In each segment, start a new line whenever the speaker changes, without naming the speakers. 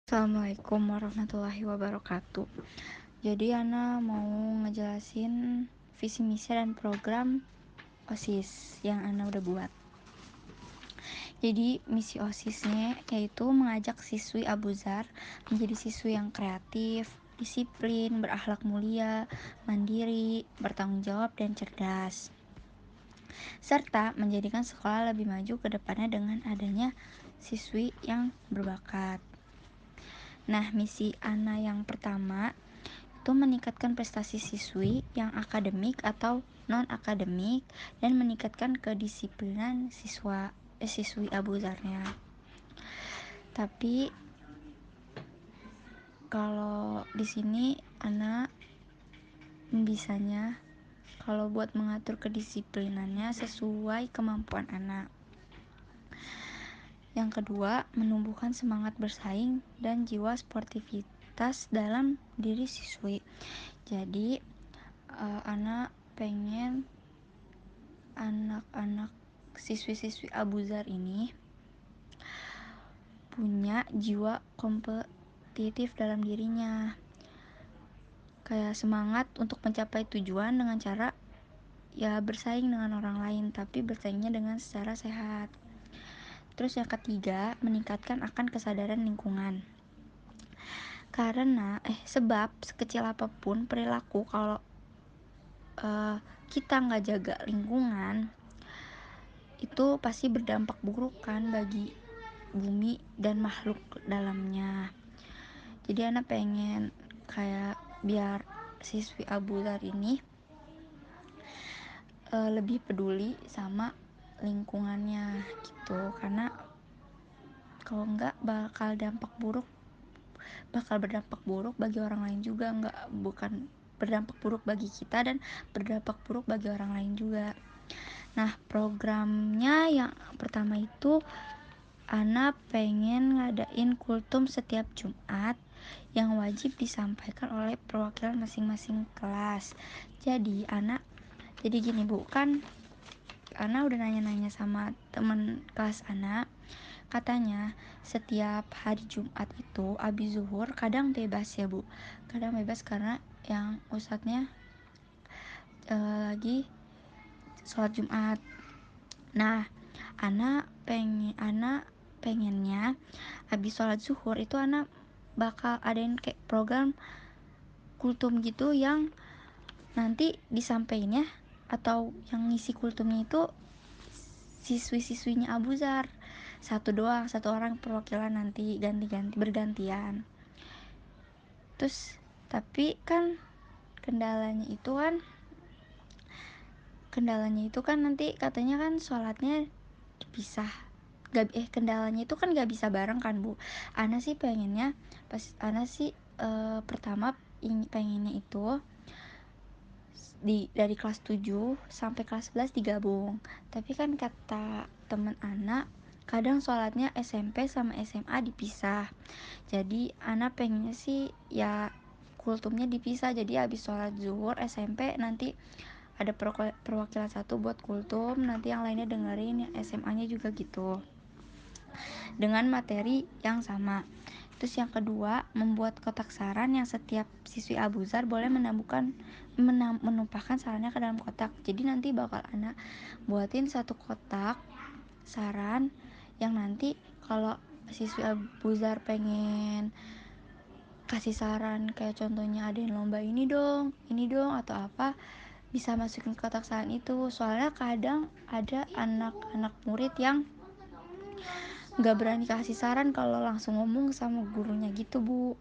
Assalamualaikum warahmatullahi wabarakatuh. Jadi Ana mau ngejelasin visi misi dan program OSIS yang Ana udah buat. Jadi misi OSISnya yaitu mengajak siswi Abuzar menjadi siswi yang kreatif, disiplin, berakhlak mulia, mandiri, bertanggung jawab dan cerdas, serta menjadikan sekolah lebih maju ke depannya dengan adanya siswi yang berbakat. Nah, misi Ana yang pertama itu meningkatkan prestasi siswi yang akademik atau non-akademik dan meningkatkan kedisiplinan siswi Abuzarnya. Tapi kalau di sini Ana bisanya kalau buat mengatur kedisiplinannya sesuai kemampuan Ana. Yang kedua, menumbuhkan semangat bersaing dan jiwa sportivitas dalam diri siswi. Jadi Ana pengen anak-anak siswi-siswi Abuzar ini punya jiwa kompetitif dalam dirinya, kayak semangat untuk mencapai tujuan dengan cara ya bersaing dengan orang lain, tapi bersaingnya dengan secara sehat. Terus yang ketiga, meningkatkan akan kesadaran lingkungan. Karena sebab sekecil apapun perilaku kalau kita nggak jaga lingkungan itu pasti berdampak buruk kan bagi bumi dan makhluk dalamnya. Jadi Ana pengen kayak biar siswi Abuzar ini lebih peduli sama lingkungannya gitu, karena kalau enggak bakal berdampak buruk bagi orang lain juga, bukan berdampak buruk bagi kita dan berdampak buruk bagi orang lain juga. Nah, programnya yang pertama itu Ana pengen ngadain kultum setiap Jumat yang wajib disampaikan oleh perwakilan masing-masing kelas. Jadi gini Bu, kan Ana udah nanya-nanya sama teman kelas Ana, katanya setiap hari Jumat itu abis zuhur kadang bebas ya Bu, kadang bebas karena yang ustadznya lagi sholat Jumat. Nah, Ana pengennya abis sholat zuhur itu Ana bakal adain kayak program kultum gitu yang nanti disampaikannya atau yang ngisi kultumnya itu siswi-siswinya Abuzar, satu orang perwakilan, nanti bergantian. Terus tapi kan kendalanya itu kan nanti katanya kan sholatnya dipisah. Kendalanya itu kan gak bisa bareng kan Bu. Ana sih pengennya pertama pengennya itu dari kelas 7 sampai kelas 11 digabung. Tapi kan kata temen Ana kadang sholatnya SMP sama SMA dipisah. Jadi Ana pengennya sih ya kultumnya dipisah. Jadi habis sholat zuhur SMP nanti ada perwakilan satu buat kultum, nanti yang lainnya dengerin yang SMA-nya juga gitu, dengan materi yang sama. Terus yang kedua, membuat kotak saran yang setiap siswi Abuzar boleh menumpahkan sarannya ke dalam kotak. Jadi nanti bakal Ana buatin satu kotak saran yang nanti kalau siswi Abuzar pengen kasih saran, kayak contohnya ada yang lomba ini dong atau apa, bisa masukin kotak saran itu. Soalnya kadang ada anak-anak murid yang gak berani kasih saran kalau langsung ngomong sama gurunya gitu Bu.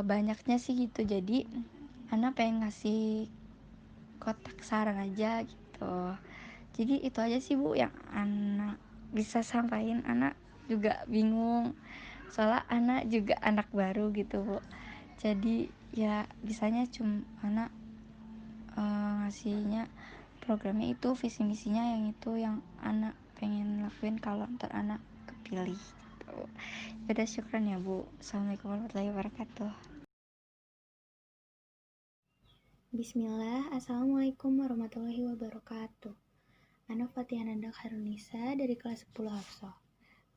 Banyaknya sih gitu. Jadi Ana pengen ngasih kotak saran aja gitu. Jadi itu aja sih Bu yang Ana bisa sampaikan. Ana juga bingung soalnya Ana juga anak baru gitu Bu. Jadi ya bisanya cuma Ana ngasihnya programnya itu, visi misinya yang itu yang Ana pengen lakuin kalau ntar Ana kepilih gitu. Udah, syukran ya Bu. Assalamualaikum warahmatullahi wabarakatuh.
Bismillah, Assalamualaikum warahmatullahi wabarakatuh. Ana Fatihah Nandak Harunisa dari kelas 10 Hafsah.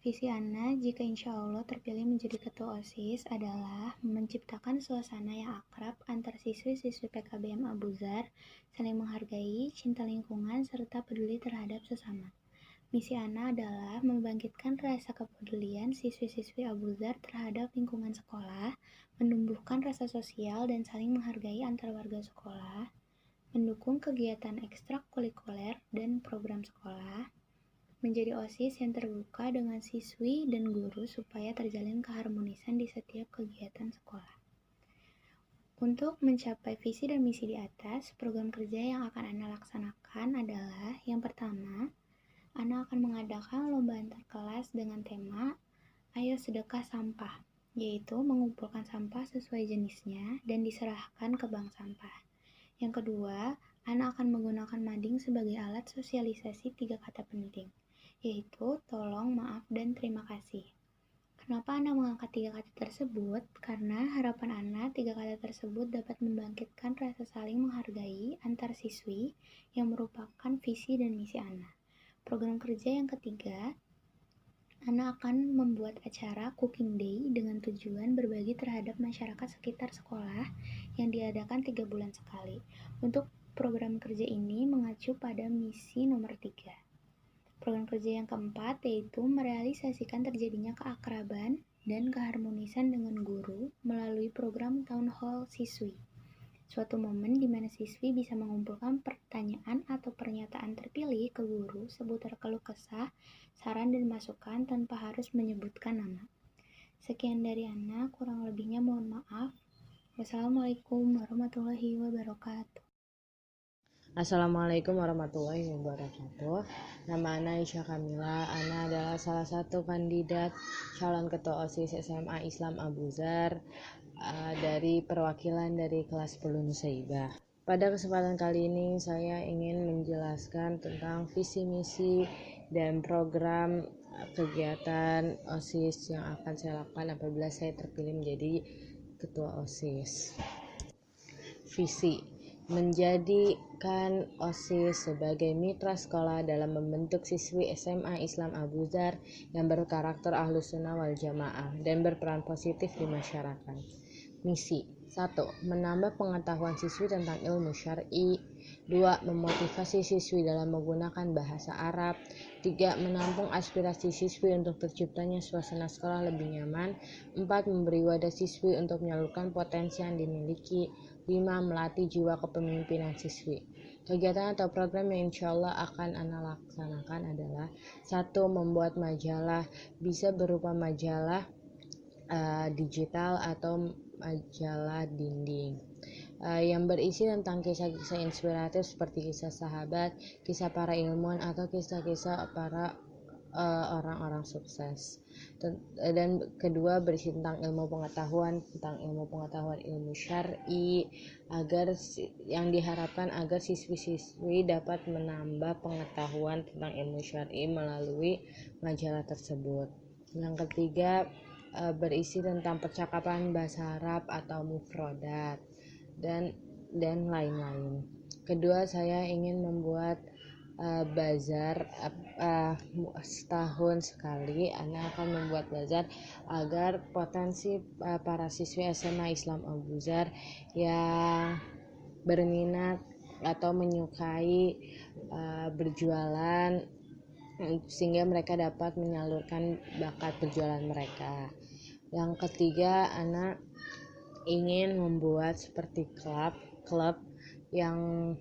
Visi Ana jika insya Allah terpilih menjadi ketua OSIS adalah menciptakan suasana yang akrab antar siswi-siswi PKBM Abuzar, saling menghargai, cinta lingkungan, serta peduli terhadap sesama. Misi Ana adalah membangkitkan rasa kepedulian siswi-siswi Abuzar terhadap lingkungan sekolah, menumbuhkan rasa sosial dan saling menghargai antar warga sekolah, mendukung kegiatan ekstrakurikuler dan program sekolah, menjadi OSIS yang terbuka dengan siswi dan guru supaya terjalin keharmonisan di setiap kegiatan sekolah. Untuk mencapai visi dan misi di atas, program kerja yang akan Ana laksanakan adalah yang pertama, Ana akan mengadakan lomba antar kelas dengan tema Ayo Sedekah Sampah, yaitu mengumpulkan sampah sesuai jenisnya dan diserahkan ke bank sampah. Yang kedua, Ana akan menggunakan mading sebagai alat sosialisasi 3 kata penting, yaitu tolong, maaf, dan terima kasih. Kenapa Ana mengangkat 3 kata tersebut? Karena harapan Ana 3 kata tersebut dapat membangkitkan rasa saling menghargai antar siswi yang merupakan visi dan misi Ana. Program kerja yang ketiga, Ana akan membuat acara Cooking Day dengan tujuan berbagi terhadap masyarakat sekitar sekolah yang diadakan 3 bulan sekali. Untuk program kerja ini mengacu pada misi nomor 3. Program kerja yang keempat yaitu merealisasikan terjadinya keakraban dan keharmonisan dengan guru melalui program Town Hall Siswi. Suatu momen di mana siswi bisa mengumpulkan pertanyaan atau pernyataan terpilih ke guru seputar keluh kesah, saran dan masukan tanpa harus menyebutkan nama. Sekian dari Ana, kurang lebihnya mohon maaf. Wassalamualaikum warahmatullahi wabarakatuh.
Assalamualaikum warahmatullahi wabarakatuh. Nama Ana Aisyah Kamila. Ana adalah salah satu kandidat calon ketua OSIS SMA Islam Abuzar dari perwakilan dari kelas 10 Nusaibah. Pada kesempatan kali ini saya ingin menjelaskan tentang visi misi dan program kegiatan OSIS yang akan saya lakukan apabila saya terpilih menjadi ketua OSIS. Visi: menjadikan OSIS sebagai mitra sekolah dalam membentuk siswi SMA Islam Abuzar yang berkarakter Ahlus Sunnah wal Jamaah dan berperan positif di masyarakat. Misi: 1. Menambah pengetahuan siswi tentang ilmu syar'i. 2. Memotivasi siswi dalam menggunakan bahasa Arab. 3. Menampung aspirasi siswi untuk terciptanya suasana sekolah lebih nyaman. 4. Memberi wadah siswi untuk menyalurkan potensi yang dimiliki. 5. Melatih jiwa kepemimpinan siswi. Kegiatan atau program yang insya Allah akan Ana laksanakan adalah 1. Membuat majalah, bisa berupa majalah digital atau majalah dinding yang berisi tentang kisah-kisah inspiratif seperti kisah sahabat, kisah para ilmuwan atau kisah-kisah para orang-orang sukses. Dan kedua, berisi tentang ilmu pengetahuan ilmu syar'i, agar yang diharapkan agar siswi-siswi dapat menambah pengetahuan tentang ilmu syar'i melalui majalah tersebut. Yang ketiga, berisi tentang percakapan bahasa Arab atau mufrodat dan lain-lain. Kedua, saya ingin membuat bazar setahun sekali. Ana akan membuat bazar agar potensi para siswi SMA Islam Abuzar yang berminat atau menyukai berjualan sehingga mereka dapat menyalurkan bakat berjualan mereka. Yang ketiga, Ana ingin membuat seperti klub yang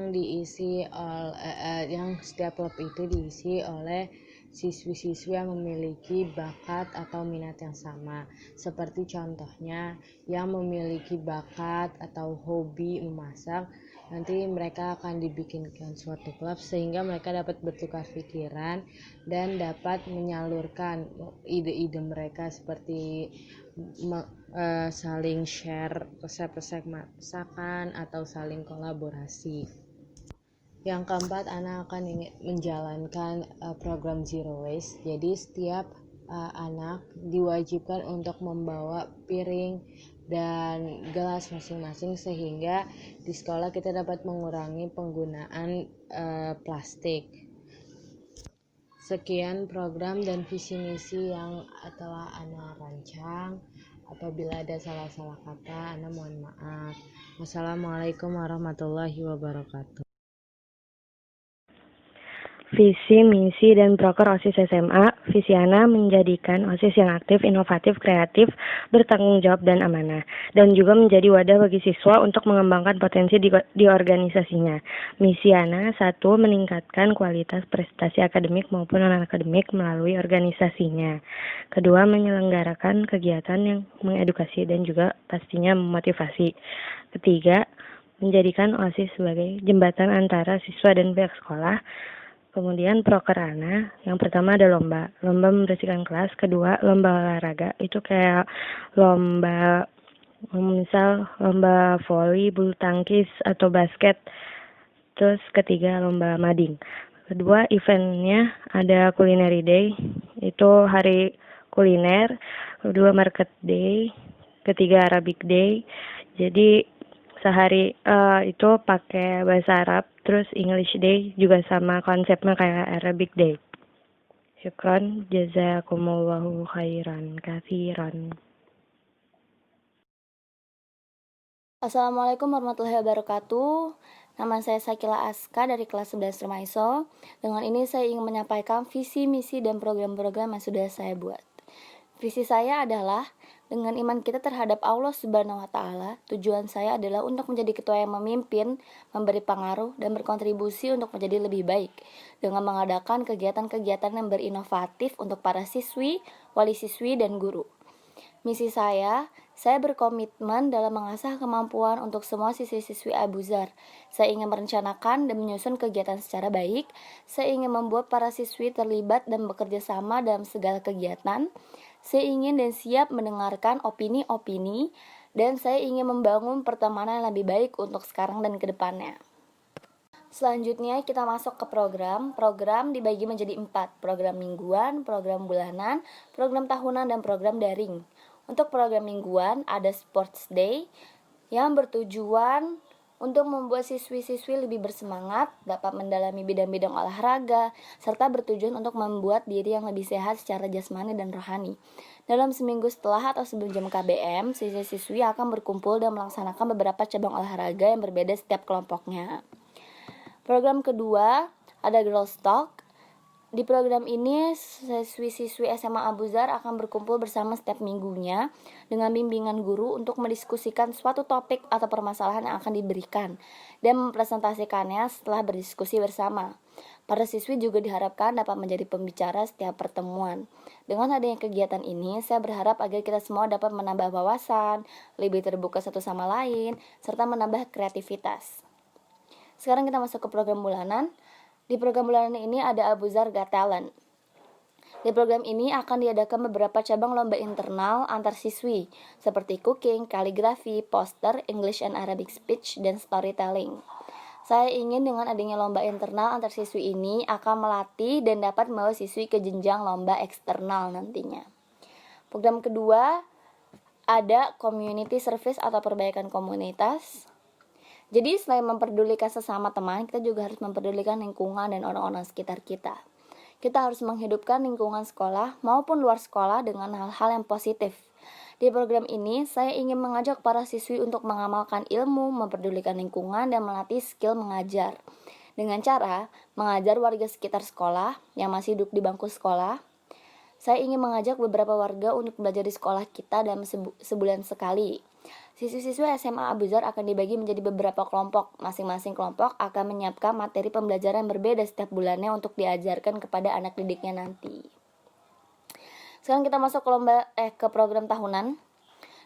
diisi oleh yang setiap klub itu diisi oleh siswi-siswi yang memiliki bakat atau minat yang sama. Seperti contohnya yang memiliki bakat atau hobi memasak, nanti mereka akan dibikinkan suatu klub sehingga mereka dapat bertukar pikiran dan dapat menyalurkan ide-ide mereka seperti saling share resep-resep masakan atau saling kolaborasi. Yang keempat, Ana akan menjalankan program Zero Waste. Jadi setiap anak diwajibkan untuk membawa piring dan gelas masing-masing sehingga di sekolah kita dapat mengurangi penggunaan plastik. Sekian program dan visi misi yang telah Ana rancang. Apabila ada salah-salah kata, Ana mohon maaf. Wassalamualaikum warahmatullahi wabarakatuh.
Visi, misi, dan proker OSIS SMA, visi Ana menjadikan OSIS yang aktif, inovatif, kreatif, bertanggung jawab, dan amanah, dan juga menjadi wadah bagi siswa untuk mengembangkan potensi di organisasinya. Misi Ana, 1. Meningkatkan kualitas prestasi akademik maupun non-akademik melalui organisasinya. 2. Menyelenggarakan kegiatan yang mengedukasi dan juga pastinya memotivasi. 3. Menjadikan OSIS sebagai jembatan antara siswa dan pihak sekolah. Kemudian proker Ana, yang pertama ada lomba membersihkan kelas, kedua lomba olahraga, itu kayak lomba voli, bulu tangkis, atau basket, terus ketiga lomba mading. Kedua eventnya ada culinary day, itu hari kuliner, kedua market day, ketiga Arabic day, jadi sehari itu pakai bahasa Arab, terus English Day juga sama konsepnya kayak Arabic Day. Syukran, jazakumullahu khairan katsiran.
Assalamualaikum warahmatullahi wabarakatuh. Nama saya Sakila Aska dari kelas 11 Remaiso. Dengan ini saya ingin menyampaikan visi, misi, dan program-program yang sudah saya buat. Visi saya adalah dengan iman kita terhadap Allah Subhanahu wa Ta'ala, tujuan saya adalah untuk menjadi ketua yang memimpin, memberi pengaruh, dan berkontribusi untuk menjadi lebih baik dengan mengadakan kegiatan-kegiatan yang berinovatif untuk para siswi, wali siswi, dan guru. Misi saya berkomitmen dalam mengasah kemampuan untuk semua siswi-siswi Abu-Zar. Saya ingin merencanakan dan menyusun kegiatan secara baik. Saya ingin membuat para siswi terlibat dan bekerja sama dalam segala kegiatan. Saya ingin dan siap mendengarkan opini-opini, dan saya ingin membangun pertemanan yang lebih baik untuk sekarang dan ke depannya. Selanjutnya kita masuk ke program. Program dibagi menjadi 4, program mingguan, program bulanan, program tahunan, dan program daring. Untuk program mingguan ada Sports Day yang bertujuan untuk membuat siswi-siswi lebih bersemangat, dapat mendalami bidang-bidang olahraga, serta bertujuan untuk membuat diri yang lebih sehat secara jasmani dan rohani. Dalam seminggu setelah atau sebelum jam KBM, siswi-siswi akan berkumpul dan melaksanakan beberapa cabang olahraga yang berbeda setiap kelompoknya. Program kedua ada Girls Talk. Di program ini, siswi-siswi SMA Abu-Zar akan berkumpul bersama setiap minggunya dengan bimbingan guru untuk mendiskusikan suatu topik atau permasalahan yang akan diberikan dan mempresentasikannya setelah berdiskusi bersama. Para siswi juga diharapkan dapat menjadi pembicara setiap pertemuan. Dengan adanya kegiatan ini, saya berharap agar kita semua dapat menambah wawasan, lebih terbuka satu sama lain, serta menambah kreativitas. Sekarang kita masuk ke program bulanan. Di program bulanan ini ada Abu-Zar Got Talent. Di program ini akan diadakan beberapa cabang lomba internal antar siswi, seperti cooking, kaligrafi, poster, English and Arabic speech, dan storytelling. Saya ingin dengan adanya lomba internal antar siswi ini akan melatih dan dapat membawa siswi ke jenjang lomba eksternal nantinya. Program kedua ada community service atau perbaikan komunitas. Jadi selain memperdulikan sesama teman, kita juga harus memperdulikan lingkungan dan orang-orang sekitar kita. Kita harus menghidupkan lingkungan sekolah maupun luar sekolah dengan hal-hal yang positif. Di program ini, saya ingin mengajak para siswi untuk mengamalkan ilmu, memperdulikan lingkungan, dan melatih skill mengajar. Dengan cara mengajar warga sekitar sekolah yang masih duduk di bangku sekolah. Saya ingin mengajak beberapa warga untuk belajar di sekolah kita dalam sebulan sekali. Siswi-siswi SMA Abu-Zar akan dibagi menjadi beberapa kelompok. Masing-masing kelompok akan menyiapkan materi pembelajaran yang berbeda setiap bulannya untuk diajarkan kepada anak didiknya nanti. Sekarang kita masuk ke program tahunan.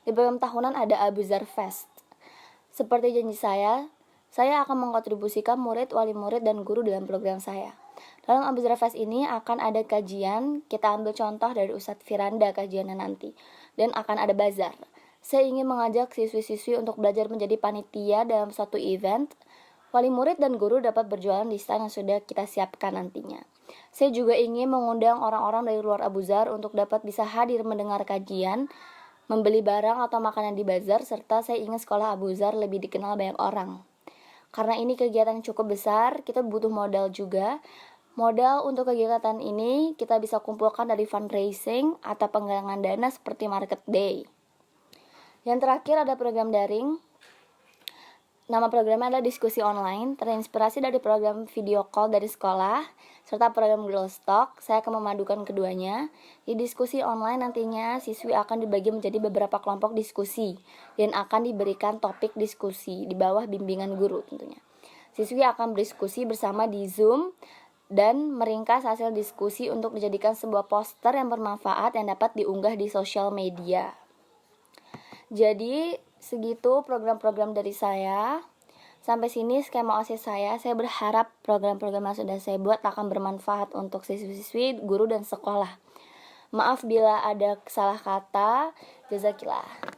Di program tahunan ada Abu-Zar Fest. Seperti janji saya akan mengkontribusikan murid, wali murid, dan guru dalam program saya. Dalam Abu-Zar Fest ini akan ada kajian, kita ambil contoh dari Ustadz Firanda kajiannya nanti, dan akan ada bazar. Saya ingin mengajak siswi-siswi untuk belajar menjadi panitia dalam suatu event. Wali murid dan guru dapat berjualan di stand yang sudah kita siapkan nantinya. Saya juga ingin mengundang orang-orang dari luar Abu-Zar untuk dapat bisa hadir mendengar kajian, membeli barang atau makanan di bazar, serta saya ingin sekolah Abu-Zar lebih dikenal banyak orang. Karena ini kegiatan yang cukup besar, kita butuh modal juga. Modal untuk kegiatan ini kita bisa kumpulkan dari fundraising atau penggalangan dana seperti market day. Yang terakhir ada program daring. Nama programnya adalah diskusi online, terinspirasi dari program video call dari sekolah, serta program Glostock. Saya akan memadukan keduanya. Di diskusi online nantinya siswi akan dibagi menjadi beberapa kelompok diskusi, dan akan diberikan topik diskusi di bawah bimbingan guru tentunya. Siswi akan berdiskusi bersama di Zoom, dan meringkas hasil diskusi untuk dijadikan sebuah poster yang bermanfaat yang dapat diunggah di sosial media. Jadi segitu program-program dari saya. Sampai sini skema OSIS saya. Saya berharap program-program yang sudah saya buat akan bermanfaat untuk siswi-siswi, guru, dan sekolah. Maaf bila ada salah kata. Jazakillah.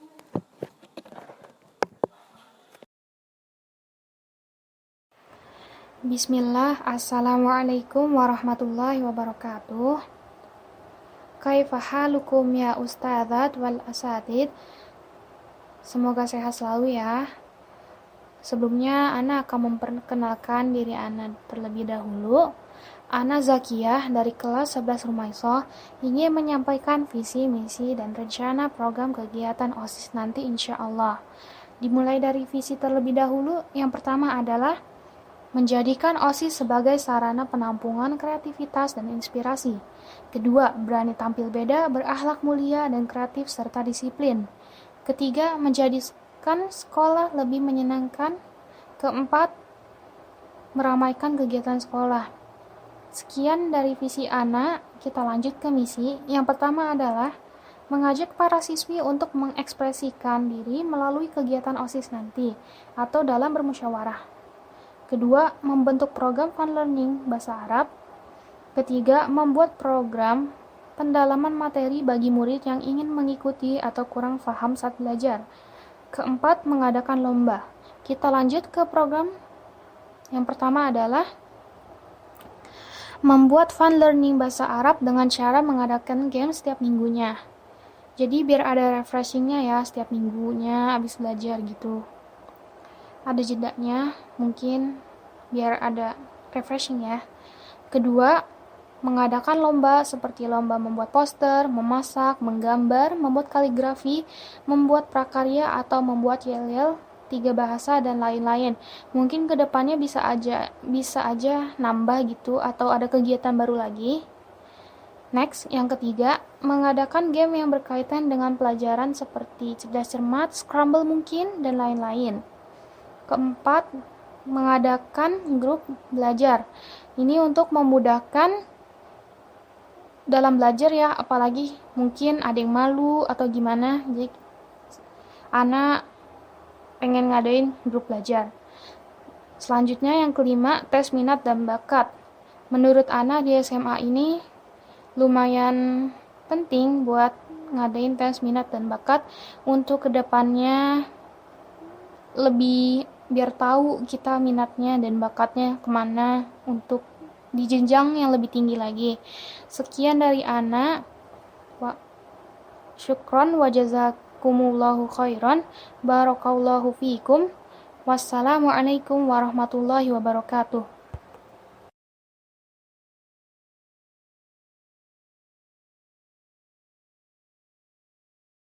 Bismillah, Assalamualaikum warahmatullahi wabarakatuh. Kaifa halukum ya ustadzat wal asatid. Semoga sehat selalu ya. Sebelumnya Ana akan memperkenalkan diri Ana terlebih dahulu. Ana Zakiyah dari kelas 11 Rumaiso ingin menyampaikan visi, misi, dan rencana program kegiatan OSIS nanti insya Allah. Dimulai dari visi terlebih dahulu, yang pertama adalah menjadikan OSIS sebagai sarana penampungan kreativitas dan inspirasi. Kedua, berani tampil beda, berakhlak mulia, dan kreatif serta disiplin. Ketiga, menjadikan sekolah lebih menyenangkan. Keempat, meramaikan kegiatan sekolah. Sekian dari visi Ana, kita lanjut ke misi. Yang pertama adalah mengajak para siswi untuk mengekspresikan diri melalui kegiatan OSIS nanti, atau dalam bermusyawarah. Kedua, membentuk program fun learning bahasa Arab. Ketiga, membuat program pendalaman materi bagi murid yang ingin mengikuti atau kurang paham saat belajar. Keempat, mengadakan lomba. Kita lanjut ke program. Yang pertama adalah membuat fun learning bahasa Arab dengan cara mengadakan game setiap minggunya. Jadi biar ada refreshingnya ya setiap minggunya habis belajar gitu. Ada jedanya mungkin biar ada refreshing ya. Kedua, mengadakan lomba seperti lomba membuat poster, memasak, menggambar, membuat kaligrafi, membuat prakarya atau membuat yel-yel 3 bahasa dan lain-lain. Mungkin kedepannya bisa aja nambah gitu atau ada kegiatan baru lagi. Next, yang ketiga, mengadakan game yang berkaitan dengan pelajaran seperti cerdas cermat, scramble mungkin, dan lain-lain. Keempat, mengadakan grup belajar. Ini untuk memudahkan dalam belajar ya, apalagi mungkin ada yang malu atau gimana. Jadi Ana pengen ngadain grup belajar. Selanjutnya yang kelima, tes minat dan bakat. Menurut Ana di SMA ini lumayan penting buat ngadain tes minat dan bakat untuk kedepannya lebih biar tahu kita minatnya dan bakatnya kemana untuk di jenjang yang lebih tinggi lagi. Sekian dari Ana. Syukron wa jazakumullahu khairan. Barakallahu fiikum. Wassalamualaikum warahmatullahi wabarakatuh.